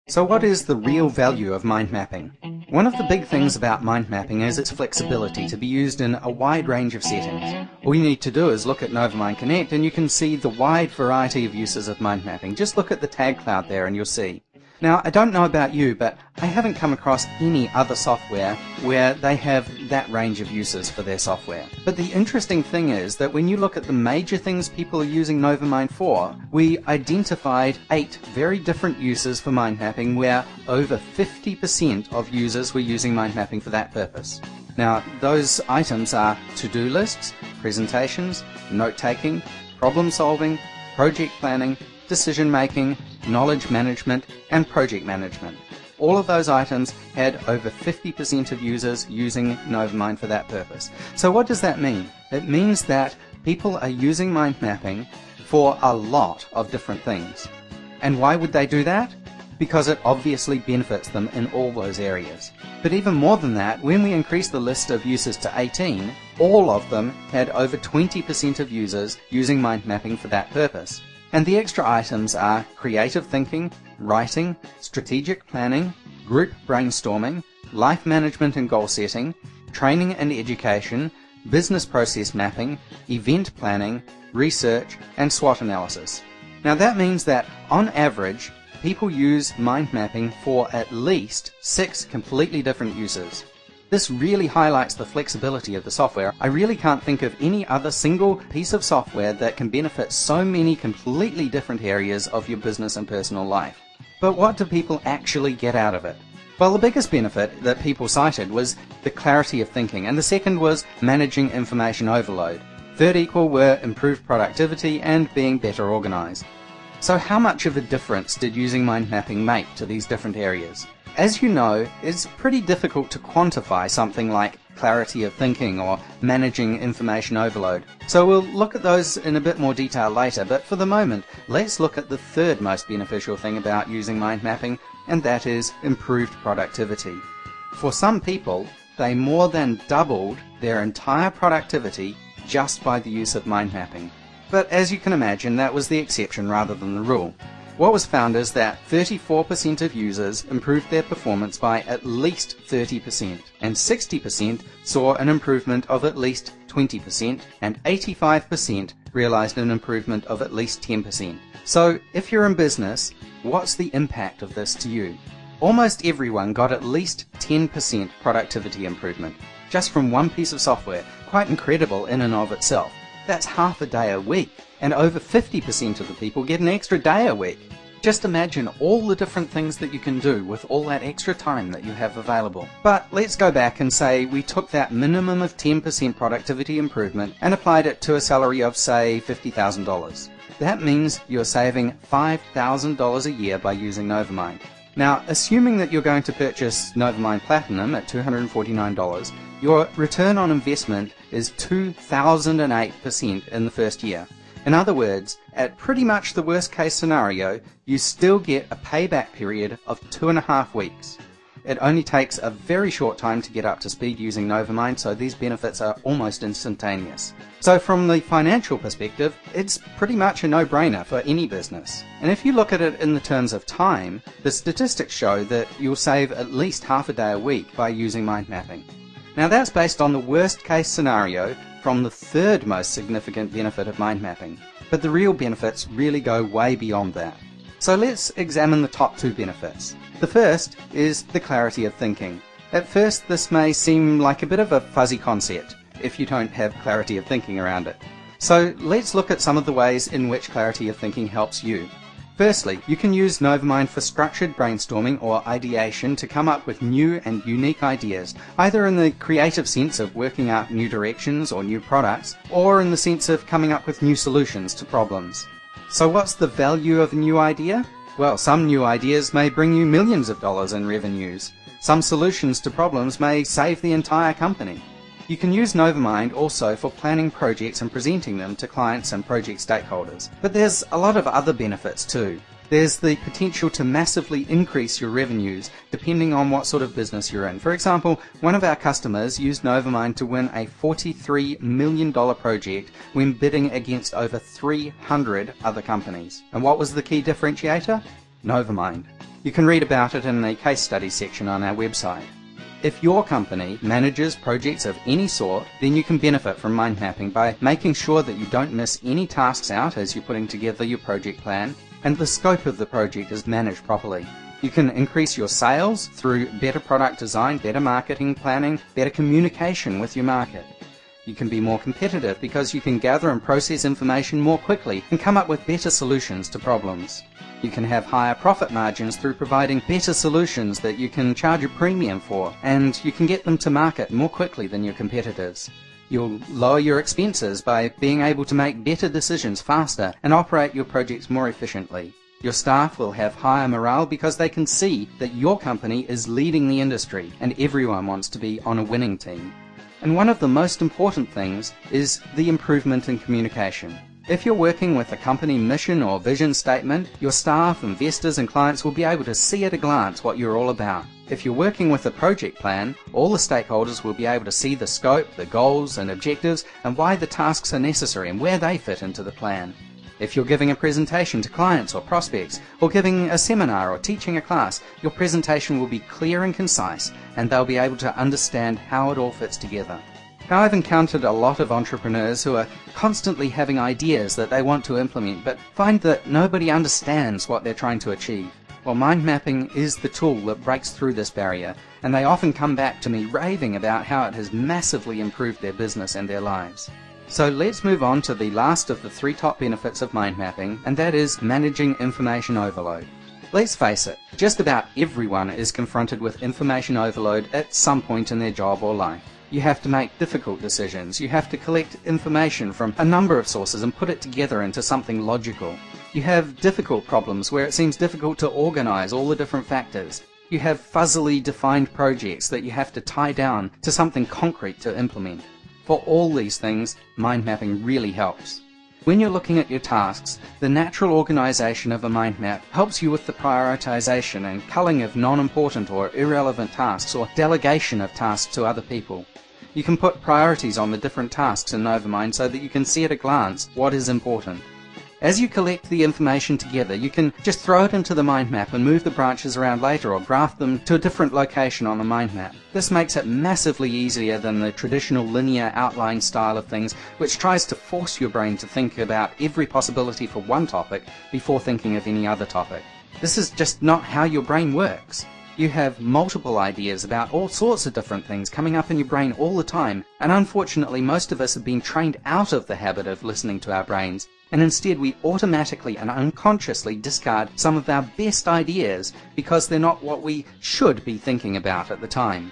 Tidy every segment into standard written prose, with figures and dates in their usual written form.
So what is the real value of mind mapping? One of the big things about mind mapping is its flexibility to be used in a wide range of settings. All you need to do is look at NovaMind Connect and you can see the wide variety of uses of mind mapping. Just look at the tag cloud there and you'll see. Now, I don't know about you, but I haven't come across any other software where they have that range of uses for their software. But the interesting thing is that when you look at the major things people are using NovaMind for, we identified 8 very different uses for mind mapping where over 50% of users were using mind mapping for that purpose. Now, those items are to-do lists, presentations, note-taking, problem-solving, project planning, decision-making, knowledge management, and project management. All of those items had over 50% of users using NovaMind for that purpose. So what does that mean? It means that people are using mind mapping for a lot of different things. And why would they do that? Because it obviously benefits them in all those areas. But even more than that, when we increase the list of uses to 18, all of them had over 20% of users using mind mapping for that purpose. And the extra items are creative thinking, writing, strategic planning, group brainstorming, life management and goal setting, training and education, business process mapping, event planning, research, and SWOT analysis. Now that means that on average, people use mind mapping for at least 6 completely different uses. This really highlights the flexibility of the software. I really can't think of any other single piece of software that can benefit so many completely different areas of your business and personal life. But what do people actually get out of it? Well, the biggest benefit that people cited was the clarity of thinking, and the second was managing information overload. Third equal were improved productivity and being better organized. So how much of a difference did using mind mapping make to these different areas? As you know, it's pretty difficult to quantify something like clarity of thinking or managing information overload. So we'll look at those in a bit more detail later, but for the moment, let's look at the third most beneficial thing about using mind mapping, and that is improved productivity. For some people, they more than doubled their entire productivity just by the use of mind mapping. But as you can imagine, that was the exception rather than the rule. What was found is that 34% of users improved their performance by at least 30%, and 60% saw an improvement of at least 20%, and 85% realized an improvement of at least 10%. So, if you're in business, what's the impact of this to you? Almost everyone got at least 10% productivity improvement, just from one piece of software. Quite incredible in and of itself. That's half a day a week, and over 50% of the people get an extra day a week. Just imagine all the different things that you can do with all that extra time that you have available. But let's go back and say we took that minimum of 10% productivity improvement and applied it to a salary of, say, $50,000. That means you're saving $5,000 a year by using NovaMind. Now, assuming that you're going to purchase NovaMind Platinum at $249, your return on investment is 2,008% in the first year. In other words, at pretty much the worst case scenario, you still get a payback period of 2.5 weeks. It only takes a very short time to get up to speed using NovaMind, so these benefits are almost instantaneous. So from the financial perspective, it's pretty much a no-brainer for any business. And if you look at it in the terms of time, the statistics show that you'll save at least half a day a week by using mind mapping. Now that's based on the worst case scenario from the third most significant benefit of mind mapping. But the real benefits really go way beyond that. So let's examine the top 2 benefits. The first is the clarity of thinking. At first this may seem like a bit of a fuzzy concept if you don't have clarity of thinking around it. So let's look at some of the ways in which clarity of thinking helps you. Firstly, you can use NovaMind for structured brainstorming or ideation to come up with new and unique ideas, either in the creative sense of working out new directions or new products, or in the sense of coming up with new solutions to problems. So what's the value of a new idea? Well, some new ideas may bring you millions of dollars in revenues. Some solutions to problems may save the entire company. You can use NovaMind also for planning projects and presenting them to clients and project stakeholders. But there's a lot of other benefits too. There's the potential to massively increase your revenues depending on what sort of business you're in. For example, one of our customers used NovaMind to win a $43 million project when bidding against over 300 other companies. And what was the key differentiator? NovaMind. You can read about it in the case study section on our website. If your company manages projects of any sort, then you can benefit from mind mapping by making sure that you don't miss any tasks out as you're putting together your project plan, and the scope of the project is managed properly. You can increase your sales through better product design, better marketing planning, better communication with your market. You can be more competitive because you can gather and process information more quickly and come up with better solutions to problems. You can have higher profit margins through providing better solutions that you can charge a premium for, and you can get them to market more quickly than your competitors. You'll lower your expenses by being able to make better decisions faster and operate your projects more efficiently. Your staff will have higher morale because they can see that your company is leading the industry and everyone wants to be on a winning team. And one of the most important things is the improvement in communication. If you're working with a company mission or vision statement, your staff, investors and clients will be able to see at a glance what you're all about. If you're working with a project plan, all the stakeholders will be able to see the scope, the goals and objectives, and why the tasks are necessary and where they fit into the plan. If you're giving a presentation to clients or prospects, or giving a seminar or teaching a class, your presentation will be clear and concise, and they'll be able to understand how it all fits together. Now, I've encountered a lot of entrepreneurs who are constantly having ideas that they want to implement, but find that nobody understands what they're trying to achieve. Well, mind mapping is the tool that breaks through this barrier, and they often come back to me raving about how it has massively improved their business and their lives. So let's move on to the last of the 3 top benefits of mind mapping, and that is managing information overload. Let's face it, just about everyone is confronted with information overload at some point in their job or life. You have to make difficult decisions. You have to collect information from a number of sources and put it together into something logical. You have difficult problems where it seems difficult to organize all the different factors. You have fuzzily defined projects that you have to tie down to something concrete to implement. For all these things, mind mapping really helps. When you're looking at your tasks, the natural organization of a mind map helps you with the prioritization and culling of non-important or irrelevant tasks or delegation of tasks to other people. You can put priorities on the different tasks in NovaMind so that you can see at a glance what is important. As you collect the information together, you can just throw it into the mind map and move the branches around later or graft them to a different location on the mind map. This makes it massively easier than the traditional linear outline style of things, which tries to force your brain to think about every possibility for one topic before thinking of any other topic. This is just not how your brain works. You have multiple ideas about all sorts of different things coming up in your brain all the time, and unfortunately most of us have been trained out of the habit of listening to our brains, and instead we automatically and unconsciously discard some of our best ideas because they're not what we should be thinking about at the time.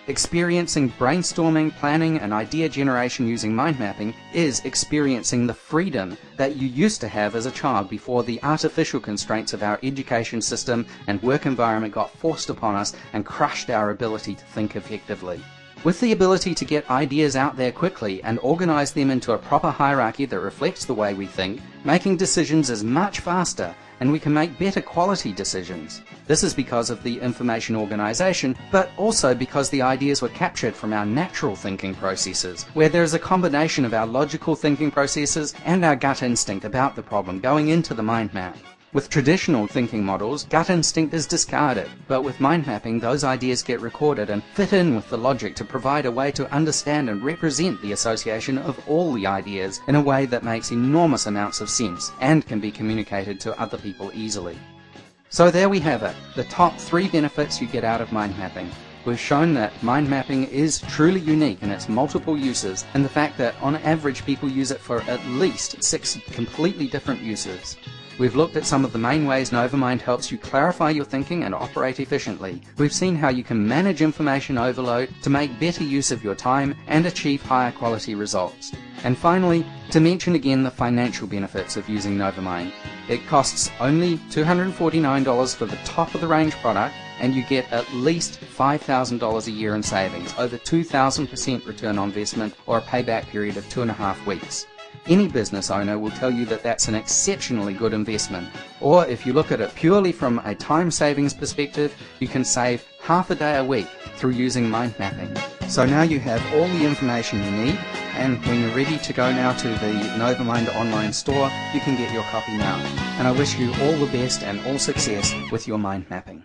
Experiencing brainstorming, planning and idea generation using mind mapping is experiencing the freedom that you used to have as a child before the artificial constraints of our education system and work environment got forced upon us and crushed our ability to think effectively. With the ability to get ideas out there quickly and organize them into a proper hierarchy that reflects the way we think, making decisions is much faster and we can make better quality decisions. This is because of the information organization, but also because the ideas were captured from our natural thinking processes, where there is a combination of our logical thinking processes and our gut instinct about the problem going into the mind map. With traditional thinking models, gut instinct is discarded, but with mind mapping those ideas get recorded and fit in with the logic to provide a way to understand and represent the association of all the ideas in a way that makes enormous amounts of sense and can be communicated to other people easily. So there we have it, the top 3 benefits you get out of mind mapping. We've shown that mind mapping is truly unique in its multiple uses, and the fact that on average people use it for at least 6 completely different uses. We've looked at some of the main ways NovaMind helps you clarify your thinking and operate efficiently. We've seen how you can manage information overload to make better use of your time and achieve higher quality results. And finally, to mention again the financial benefits of using NovaMind. It costs only $249 for the top of the range product, and you get at least $5,000 a year in savings, over 2,000% return on investment, or a payback period of 2.5 weeks. Any business owner will tell you that that's an exceptionally good investment. Or if you look at it purely from a time savings perspective, you can save half a day a week through using mind mapping. So now you have all the information you need, and when you're ready to go now to the NovaMind online store, you can get your copy now. And I wish you all the best and all success with your mind mapping.